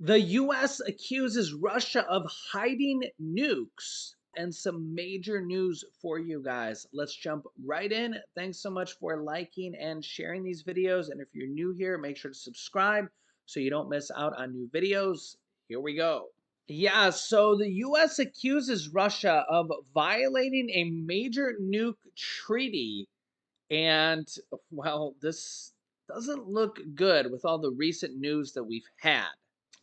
The US accuses Russia of hiding nukes and some major news for you guys. Let's jump right in. Thanks so much for liking and sharing these videos. And if you're new here, make sure to subscribe so you don't miss out on new videos. Here we go. Yeah, so the US accuses Russia of violating a major nuke treaty. And, well, this doesn't look good with all the recent news that we've had.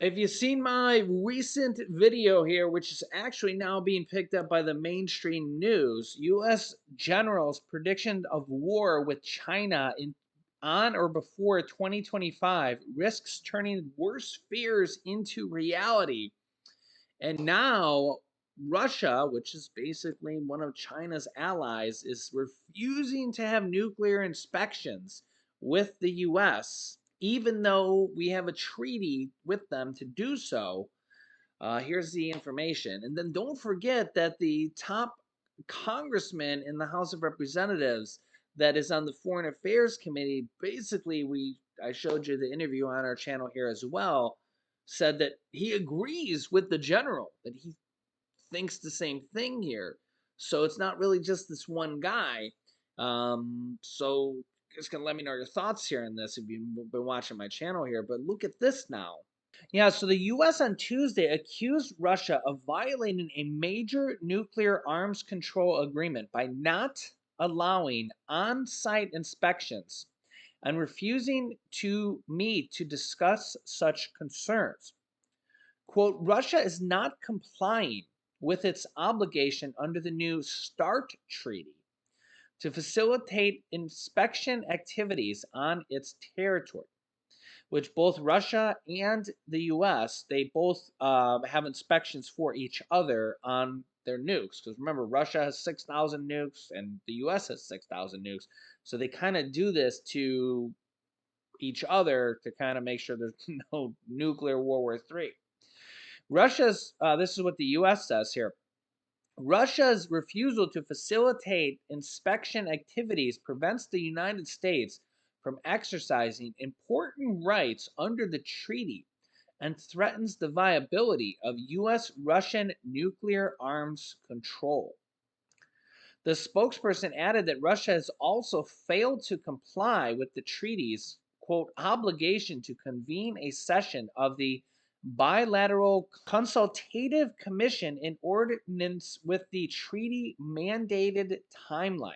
If you've seen my recent video here, which is actually now being picked up by the mainstream news, US generals' prediction of war with China on or before 2025 risks turning worst fears into reality. And now Russia, which is basically one of China's allies, is refusing to have nuclear inspections with the US, even though we have a treaty with them to do so. Here's the information. And then don't forget that the top congressman in the House of Representatives that is on the Foreign Affairs Committee, basically, I showed you the interview on our channel here as well, said that he agrees with the general, that he thinks the same thing here. So it's not really just this one guy. So just gonna let me know your thoughts here on this if you've been watching my channel here. But look at this now. Yeah, so the US on Tuesday accused Russia of violating a major nuclear arms control agreement by not allowing on site inspections and refusing to meet to discuss such concerns. Quote, Russia is not complying with its obligation under the new START treaty to facilitate inspection activities on its territory, which both Russia and the US, they both have inspections for each other on their nukes. Because remember, Russia has 6,000 nukes and the US has 6,000 nukes. So they kind of do this to each other to kind of make sure there's no nuclear World War III. This is what the US says here. Russia's refusal to facilitate inspection activities prevents the United States from exercising important rights under the treaty and threatens the viability of US Russian nuclear arms control. The spokesperson added that Russia has also failed to comply with the treaty's, quote, obligation to convene a session of the Bilateral Consultative Commission in accordance with the treaty mandated timeline.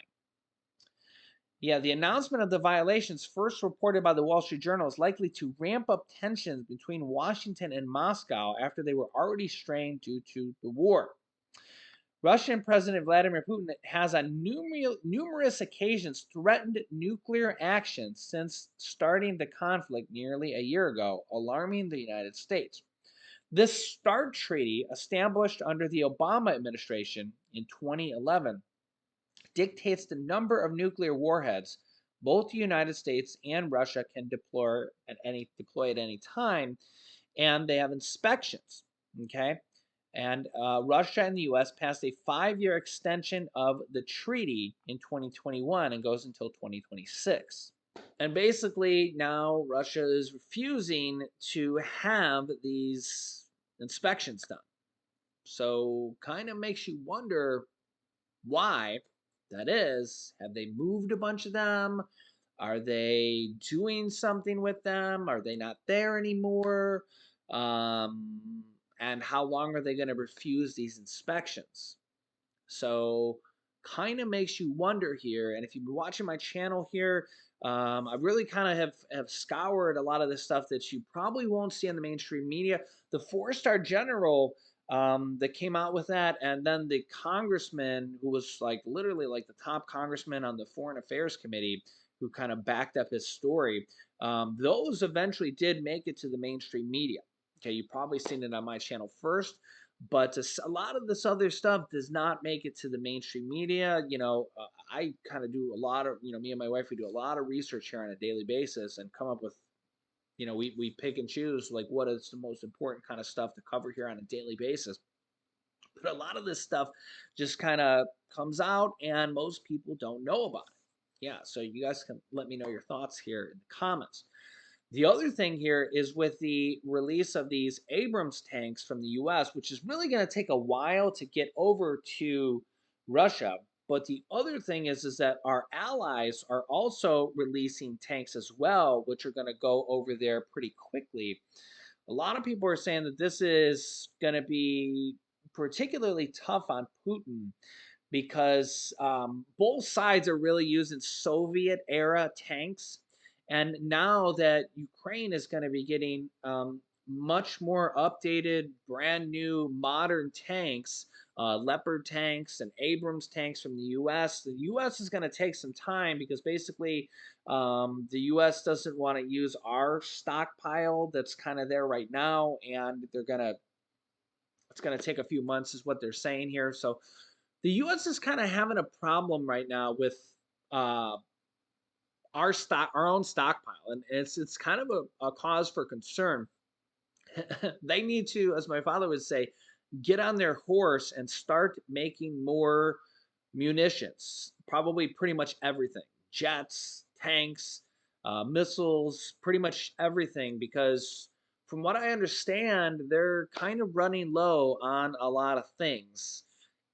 Yeah, the announcement of the violations, first reported by the Wall Street Journal, is likely to ramp up tensions between Washington and Moscow after they were already strained due to the war. Russian President Vladimir Putin has on numerous occasions threatened nuclear action since starting the conflict nearly a year ago, alarming the United States. This START treaty, established under the Obama administration in 2011, dictates the number of nuclear warheads both the United States and Russia can deploy at any time, and they have inspections. Okay, and Russia and the U.S. passed a 5-year extension of the treaty in 2021 and goes until 2026. And basically, now Russia is refusing to have these inspections done. So, kind of makes you wonder why that is. Have they moved a bunch of them? Are they doing something with them? Are they not there anymore? And how long are they going to refuse these inspections? So, kind of makes you wonder here. And if you've been watching my channel here, I really kind of have scoured a lot of the stuff that you probably won't see in the mainstream media. The four-star general that came out with that, and then the congressman who was like literally like the top congressman on the Foreign Affairs Committee who kind of backed up his story. Those eventually did make it to the mainstream media. Okay, you've probably seen it on my channel first, but a lot of this other stuff does not make it to the mainstream media. I kind of do a lot of, me and my wife, we do a lot of research here on a daily basis and come up with, we pick and choose like what is the most important kind of stuff to cover here on a daily basis. But a lot of this stuff just kind of comes out and most people don't know about it. Yeah, so you guys can let me know your thoughts here in the comments. The other thing here is with the release of these Abrams tanks from the US, which is really going to take a while to get over to Russia. But the other thing is that our allies are also releasing tanks as well, which are going to go over there pretty quickly. A lot of people are saying that this is going to be particularly tough on Putin because both sides are really using Soviet era tanks. And now that Ukraine is going to be getting much more updated, brand new, modern tanks, Leopard tanks and Abrams tanks from the US is going to take some time because basically the US doesn't want to use our stockpile that's kind of there right now. And it's going to take a few months, is what they're saying here. So the U.S. is kind of having a problem right now with uh, our own stockpile, and it's kind of a cause for concern. They need to, as my father would say, get on their horse and start making more munitions. Probably pretty much everything: jets, tanks, missiles, pretty much everything. Because from what I understand, they're kind of running low on a lot of things,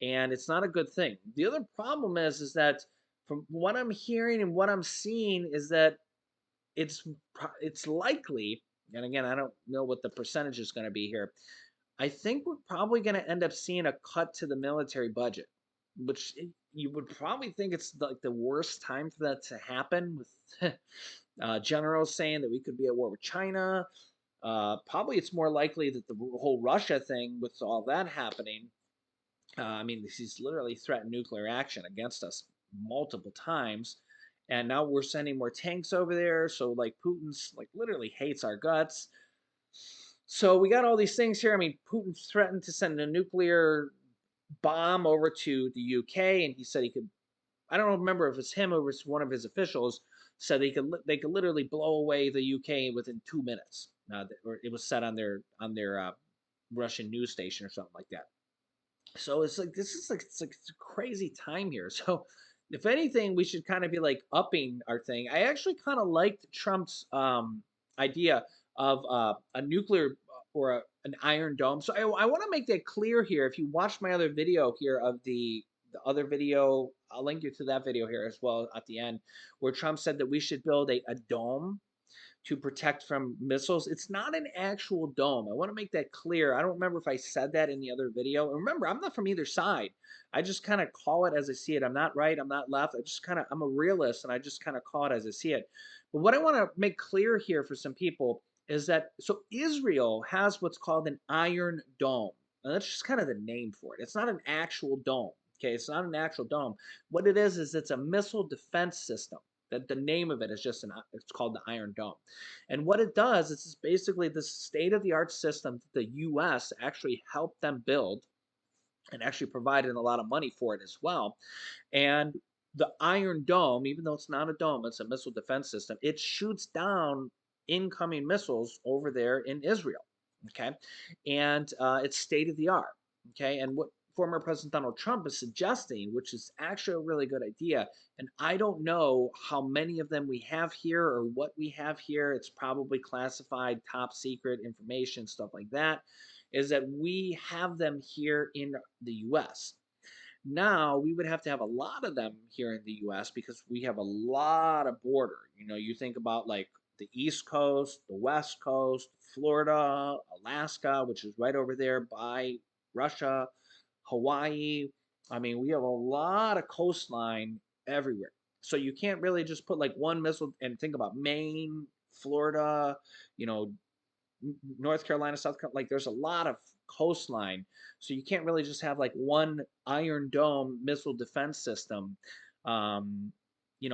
and it's not a good thing. The other problem is that from what I'm hearing and what I'm seeing is that it's it's likely, and again, I don't know what the percentage is going to be here. I think we're probably going to end up seeing a cut to the military budget, which you would probably think it's like the worst time for that to happen. With generals saying that we could be at war with China, probably it's more likely that the whole Russia thing, with all that happening, I mean, he's literally threatened nuclear action against us multiple times. And now we're sending more tanks over there. So, like, Putin's like literally hates our guts. So, we got all these things here. I mean, Putin threatened to send a nuclear bomb over to the UK, and he said he could. I don't remember if it's him or it's one of his officials said they could literally blow away the UK within 2 minutes. Or it was said on their Russian news station or something like that. So it's like this is like it's a crazy time here. So if anything, we should kind of be like upping our thing. I actually kind of liked Trump's idea of a nuclear or an Iron Dome. So I want to make that clear here. If you watched my other video here of the other video, I'll link you to that video here as well at the end, where Trump said that we should build a dome to protect from missiles. It's not an actual dome. I want to make that clear. I don't remember if I said that in the other video. And remember, I'm not from either side. I just kind of call it as I see it. I'm not right. I'm not left. I'm a realist and I just kind of call it as I see it. But what I want to make clear here for some people is that so Israel has what's called an Iron Dome. And that's just kind of the name for it. It's not an actual dome. Okay, it's not an actual dome. What it is it's a missile defense system. That the name of it is just it's called the Iron Dome. And what it does is it's basically this state-of-the-art system that the US actually helped them build and actually provided a lot of money for it as well. And the Iron Dome, even though it's not a dome, it's a missile defense system, it shoots down incoming missiles over there in Israel. Okay. And it's state of the art. Okay. And what former President Donald Trump is suggesting, which is actually a really good idea, and I don't know how many of them we have here or what we have here. It's probably classified, top secret information, stuff like that, is that we have them here in the US. Now we would have to have a lot of them here in the US because we have a lot of border. You know, you think about like the East Coast, the West Coast, Florida, Alaska, which is right over there by Russia, Hawaii. I mean, we have a lot of coastline everywhere. So you can't really just put like one missile and think about Maine, Florida, you know, North Carolina, South Carolina, like there's a lot of coastline. So you can't really just have like one Iron Dome missile defense system, um,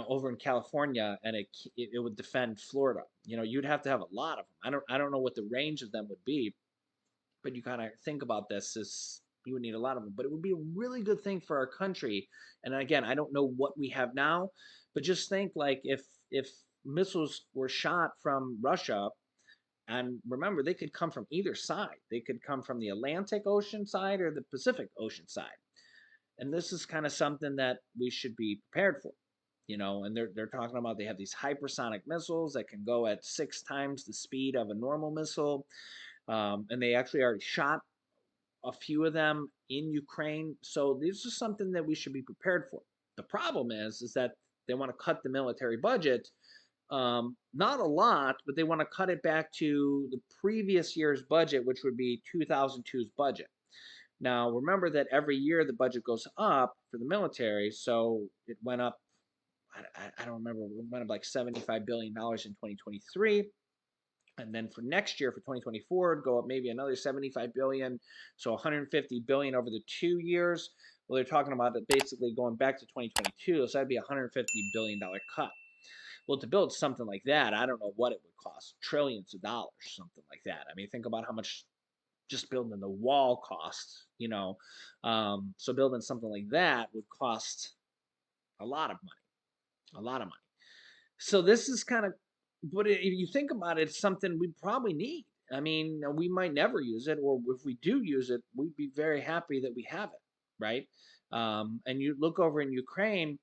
over in California, and it would defend Florida. You know, you'd have to have a lot of them. I don't know what the range of them would be, but you kind of think about this as you would need a lot of them. But it would be a really good thing for our country. And again, I don't know what we have now, but just think like if missiles were shot from Russia, and remember, they could come from either side. They could come from the Atlantic Ocean side or the Pacific Ocean side. And this is kind of something that we should be prepared for. And they're talking about they have these hypersonic missiles that can go at 6 times the speed of a normal missile, and they actually already shot a few of them in Ukraine. So this is something that we should be prepared for. The problem is that they want to cut the military budget, not a lot, but they want to cut it back to the previous year's budget, which would be 2002's budget. Now, remember that every year the budget goes up for the military, so it went up. I don't remember. It went up like $75 billion in 2023. And then for next year, for 2024, it'd go up maybe another 75 billion, so 150 billion over the 2 years. Well, they're talking about it basically going back to 2022, so that'd be a $150 billion cut. Well, to build something like that, I don't know what it would cost, trillions of dollars, something like that. I mean, think about how much just building the wall costs, So building something like that would cost a lot of money, a lot of money. So this is kind of, but if you think about it, it's something we probably need. I mean, we might never use it, or if we do use it, we'd be very happy that we have it, right? And you look over in Ukraine.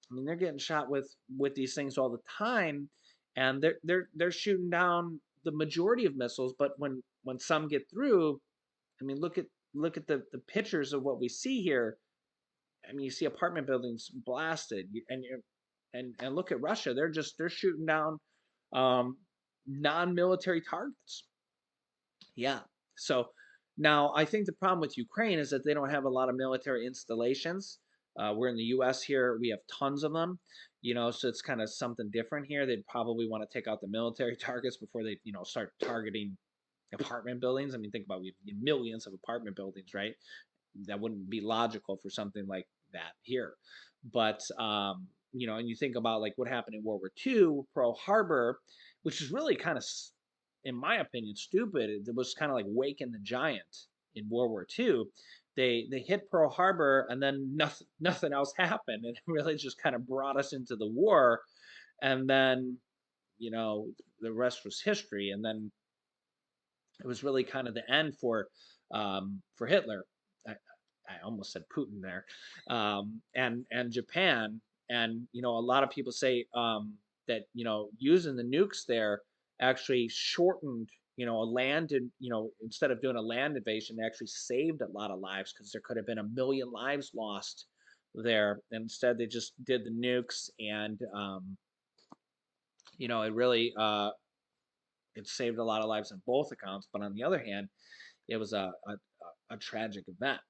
I mean, they're getting shot with these things all the time, and they're shooting down the majority of missiles. But when some get through, I mean, look at the pictures of what we see here. I mean, you see apartment buildings blasted, and look at Russia. They're shooting down um, non-military targets. Yeah. So now I think the problem with Ukraine is that they don't have a lot of military installations. We're in the U.S. here; we have tons of them. So it's kind of something different here. They'd probably want to take out the military targets before they, start targeting apartment buildings. I mean, think about we have millions of apartment buildings, right? That wouldn't be logical for something like that here. But and you think about like what happened in World War II, Pearl Harbor, which is really kind of, in my opinion, stupid. It was kind of like waking the giant in World War II. They hit Pearl Harbor and then nothing else happened, and it really just kind of brought us into the war. And then you know the rest was history. And then it was really kind of the end for Hitler. I, I almost said Putin there, and Japan. And a lot of people say that using the nukes there actually shortened a land, and instead of doing a land invasion, they actually saved a lot of lives because there could have been a million lives lost there. And instead, they just did the nukes, and it really it saved a lot of lives on both accounts. But on the other hand, it was a tragic event.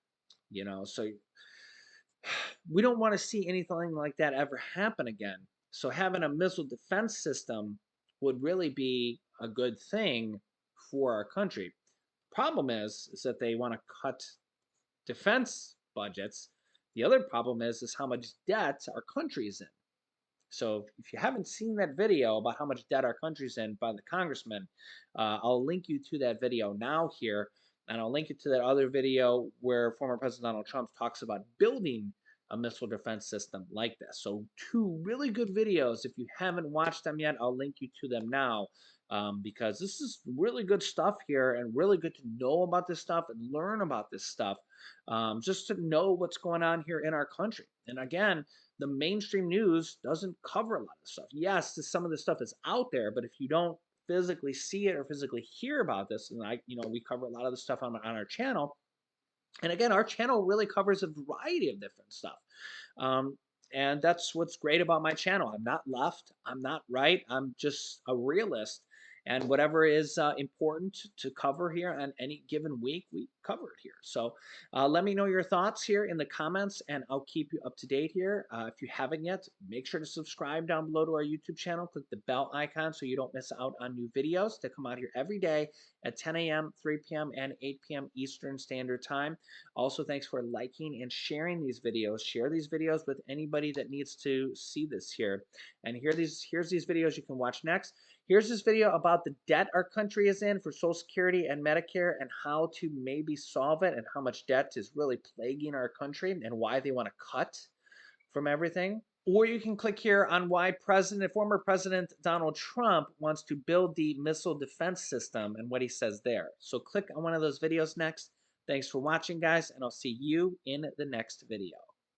So we don't want to see anything like that ever happen again. So having a missile defense system would really be a good thing for our country. Problem is that they want to cut defense budgets. The other problem is how much debt our country is in. So if you haven't seen that video about how much debt our country's in by the congressman, I'll link you to that video now here, and I'll link you to that other video where former President Donald Trump talks about building a missile defense system like this. So two really good videos. If you haven't watched them yet, I'll link you to them now, because this is really good stuff here, and really good to know about this stuff and learn about this stuff, just to know what's going on here in our country. And again, the mainstream news doesn't cover a lot of stuff. Yes, some of this stuff is out there, but if you don't physically see it or physically hear about this, and we cover a lot of the stuff on our channel. And again, our channel really covers a variety of different stuff. Um, and that's what's great about my channel. I'm not left, I'm not right, I'm just a realist. And whatever is important to cover here on any given week, we cover it here. So let me know your thoughts here in the comments, and I'll keep you up to date here. If you haven't yet, make sure to subscribe down below to our YouTube channel. Click the bell icon so you don't miss out on new videos that come out here every day at 10 a.m., 3 p.m., and 8 p.m. Eastern Standard Time. Also, thanks for liking and sharing these videos. Share these videos with anybody that needs to see this here. And here's these videos you can watch next. Here's this video about the debt our country is in for Social Security and Medicare, and how to maybe solve it, and how much debt is really plaguing our country, and why they want to cut from everything. Or you can click here on why former President Donald Trump wants to build the missile defense system and what he says there. So click on one of those videos next. Thanks for watching, guys, and I'll see you in the next video.